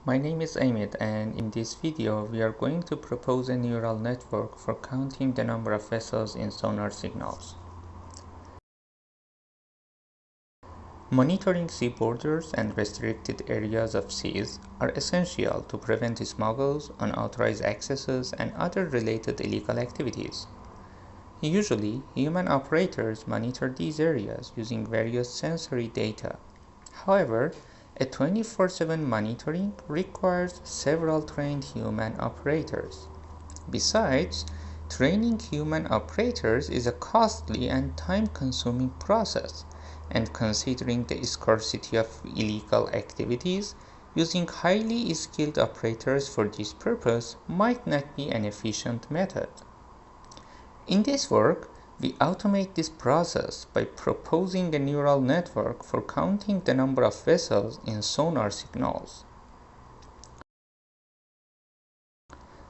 My name is Emil, and in this video we are going to propose a neural network for counting the number of vessels in sonar signals. Monitoring sea borders and restricted areas of seas are essential to prevent smuggles, unauthorized accesses, and other related illegal activities. Usually, human operators monitor these areas using various sensory data. However, a 24/7 monitoring requires several trained human operators. Besides, training human operators is a costly and time-consuming process, and considering the scarcity of illegal activities, using highly skilled operators for this purpose might not be an efficient method. In this work, we automate this process by proposing a neural network for counting the number of vessels in sonar signals.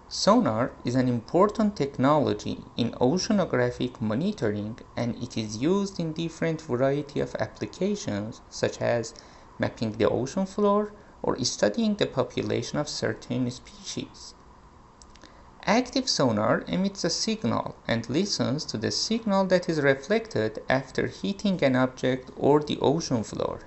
Sonar is an important technology in oceanographic monitoring, and it is used in different variety of applications such as mapping the ocean floor or studying the population of certain species. Active sonar emits a signal and listens to the signal that is reflected after hitting an object or the ocean floor.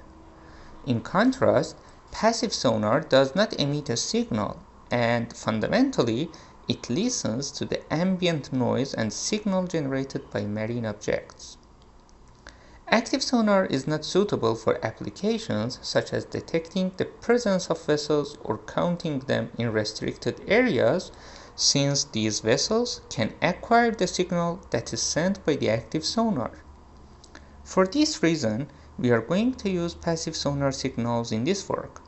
In contrast, passive sonar does not emit a signal, and fundamentally, it listens to the ambient noise and signal generated by marine objects. Active sonar is not suitable for applications such as detecting the presence of vessels or counting them in restricted areas, since these vessels can acquire the signal that is sent by the active sonar. For this reason, we are going to use passive sonar signals in this work.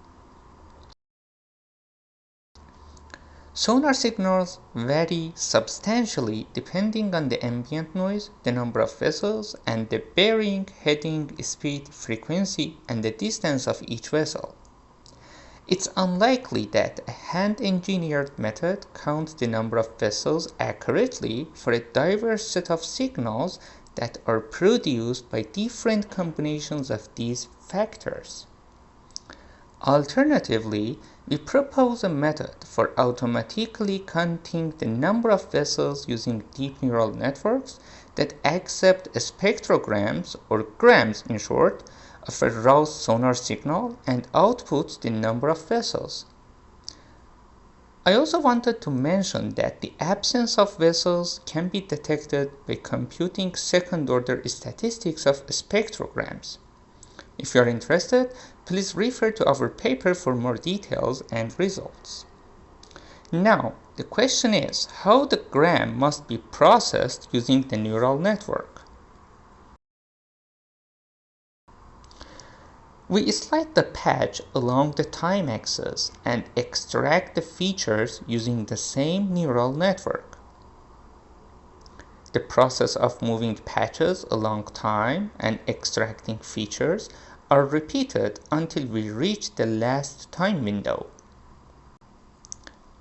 Sonar signals vary substantially depending on the ambient noise, the number of vessels, and the bearing, heading, speed, frequency, and the distance of each vessel. It's unlikely that a hand-engineered method counts the number of vessels accurately for a diverse set of signals that are produced by different combinations of these factors. Alternatively, we propose a method for automatically counting the number of vessels using deep neural networks that accept spectrograms, or grams in short, of a raw sonar signal and outputs the number of vessels. I also wanted to mention that the absence of vessels can be detected by computing second-order statistics of spectrograms. If you are interested, please refer to our paper for more details and results. Now, the question is how the gram must be processed using the neural network. We slide the patch along the time axis and extract the features using the same neural network. The process of moving patches along time and extracting features are repeated until we reach the last time window.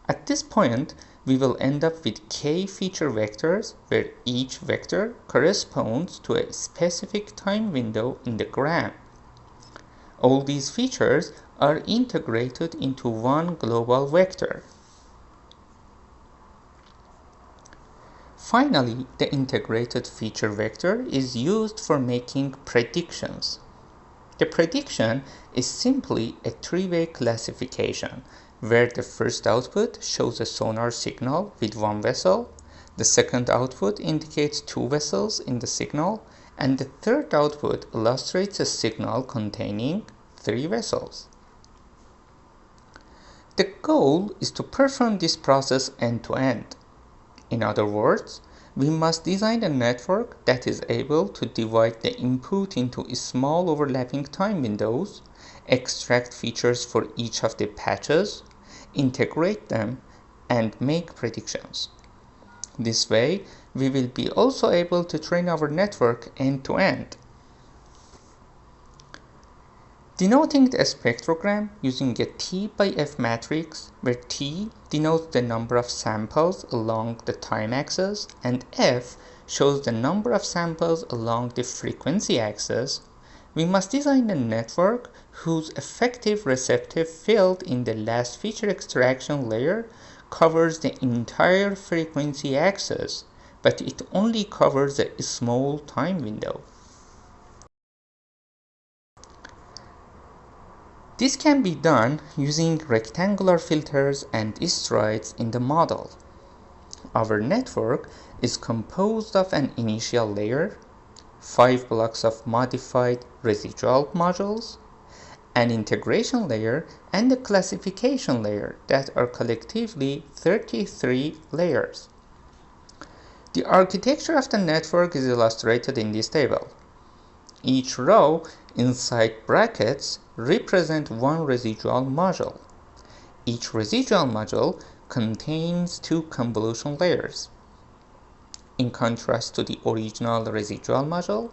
At this point, we will end up with k feature vectors where each vector corresponds to a specific time window in the gram. All these features are integrated into one global vector. Finally, the integrated feature vector is used for making predictions. The prediction is simply a three-way classification, where the first output shows a sonar signal with one vessel, the second output indicates two vessels in the signal, and the third output illustrates a signal containing three vessels. The goal is to perform this process end-to-end. In other words, we must design a network that is able to divide the input into small overlapping time windows, extract features for each of the patches, integrate them, and make predictions. This way, we will be also able to train our network end-to-end. Denoting the spectrogram using a T by F matrix, where T denotes the number of samples along the time axis and F shows the number of samples along the frequency axis, We must design a network whose effective receptive field in the last feature extraction layer covers the entire frequency axis, but it only covers a small time window. This can be done using rectangular filters and strides in the model. Our network is composed of an initial layer, 5 blocks of modified residual modules, an integration layer, and a classification layer that are collectively 33 layers. The architecture of the network is illustrated in this table. Each row inside brackets represents one residual module. Each residual module contains 2 convolution layers. In contrast to the original residual module,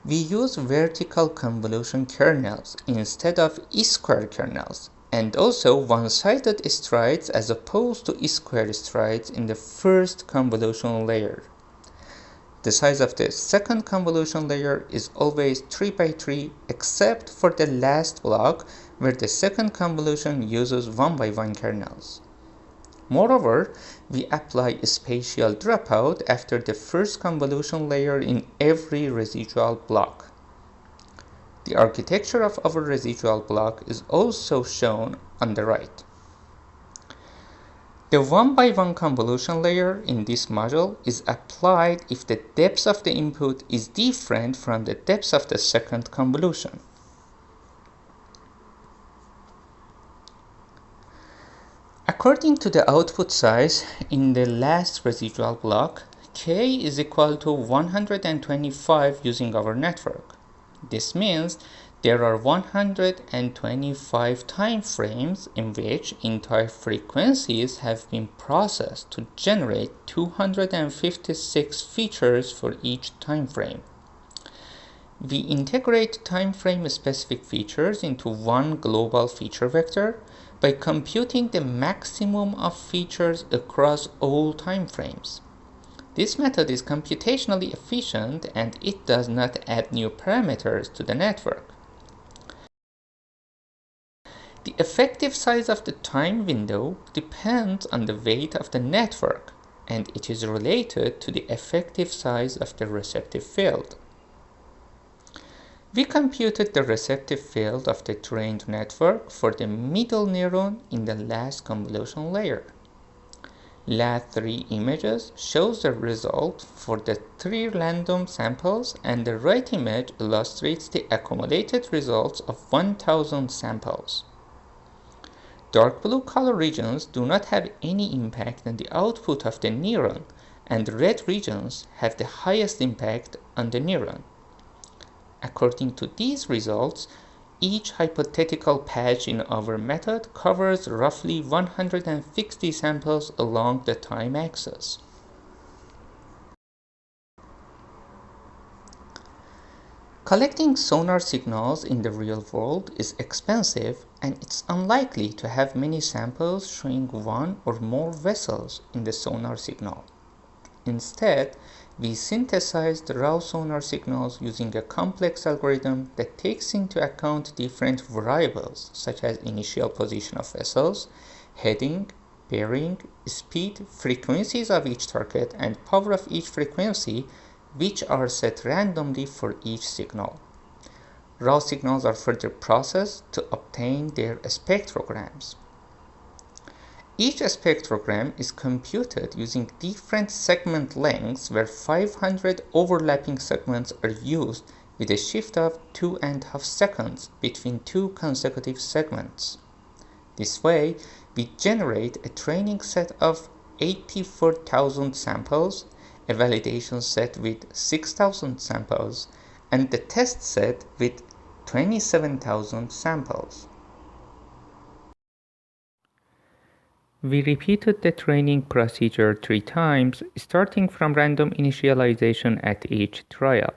we use vertical convolution kernels instead of square kernels, and also one-sided strides as opposed to square strides in the first convolution layer. The size of the second convolution layer is always 3 by 3 except for the last block where the second convolution uses 1 by 1 kernels. Moreover, we apply spatial dropout after the first convolution layer in every residual block. The architecture of our residual block is also shown on the right. The 1 by 1 convolution layer in this module is applied if the depth of the input is different from the depth of the second convolution. According to the output size in the last residual block, k is equal to 125 using our network. This means there are 125 time frames in which entire frequencies have been processed to generate 256 features for each time frame. We integrate time frame specific features into one global feature vector by computing the maximum of features across all time frames. This method is computationally efficient and it does not add new parameters to the network. The effective size of the time window depends on the weight of the network, and it is related to the effective size of the receptive field. We computed the receptive field of the trained network for the middle neuron in the last convolution layer. LAT3 images shows the result for the 3 random samples, and the right image illustrates the accumulated results of 1000 samples. Dark blue color regions do not have any impact on the output of the neuron, and red regions have the highest impact on the neuron. According to these results, each hypothetical patch in our method covers roughly 160 samples along the time axis. Collecting sonar signals in the real world is expensive, and it's unlikely to have many samples showing one or more vessels in the sonar signal. Instead, we synthesized raw sonar signals using a complex algorithm that takes into account different variables such as initial position of vessels, heading, bearing, speed, frequencies of each target, and power of each frequency, which are set randomly for each signal. Raw signals are further processed to obtain their spectrograms. Each spectrogram is computed using different segment lengths where 500 overlapping segments are used with a shift of 2.5 seconds between 2 consecutive segments. This way, we generate a training set of 84,000 samples, a validation set with 6,000 samples, and the test set with 27,000 samples. We repeated the training procedure 3 times, starting from random initialization at each trial.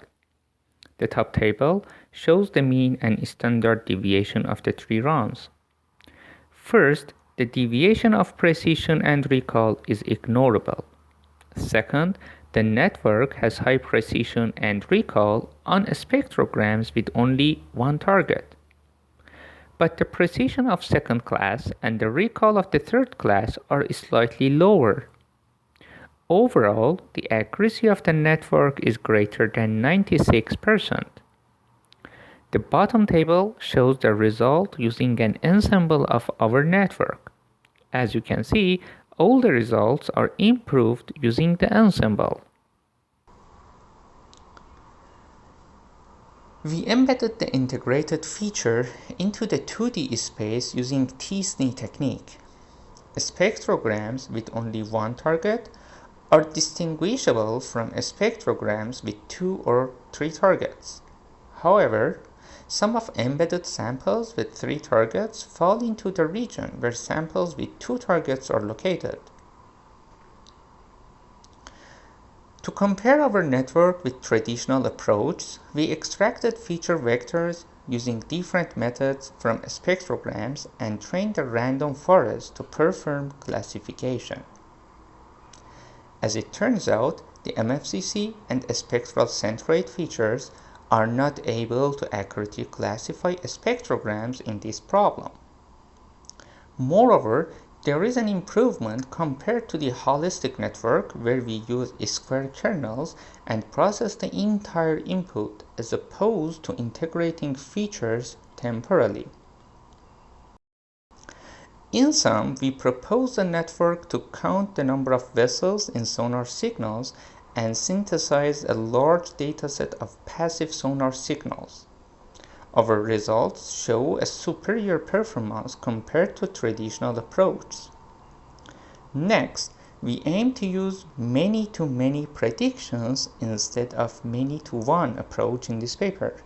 The top table shows the mean and standard deviation of the 3 runs. First, the deviation of precision and recall is ignorable. Second, The network has high precision and recall on spectrograms with only one target. But the precision of second class and the recall of the third class are slightly lower. Overall, the accuracy of the network is greater than 96%. The bottom table shows the result using an ensemble of our network. As you can see, all the results are improved using the ensemble. We embedded the integrated feature into the 2D space using T-SNE technique. Spectrograms with only one target are distinguishable from spectrograms with 2 or 3 targets. However, some of embedded samples with 3 targets fall into the region where samples with 2 targets are located. To compare our network with traditional approach, we extracted feature vectors using different methods from spectrograms and trained a random forest to perform classification. As it turns out, the MFCC and spectral centroid features are not able to accurately classify spectrograms in this problem. Moreover, there is an improvement compared to the holistic network where we use square kernels and process the entire input as opposed to integrating features temporally. In sum, we propose a network to count the number of vessels in sonar signals and synthesize a large dataset of passive sonar signals. Our results show a superior performance compared to traditional approach. Next, we aim to use many-to-many predictions instead of many-to-one approach in this paper.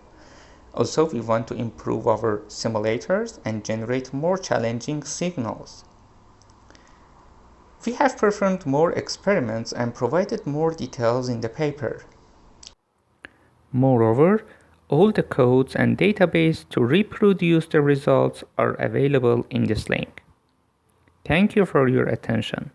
Also, we want to improve our simulators and generate more challenging signals. We have performed more experiments and provided more details in the paper. Moreover, all the codes and database to reproduce the results are available in this link. Thank you for your attention.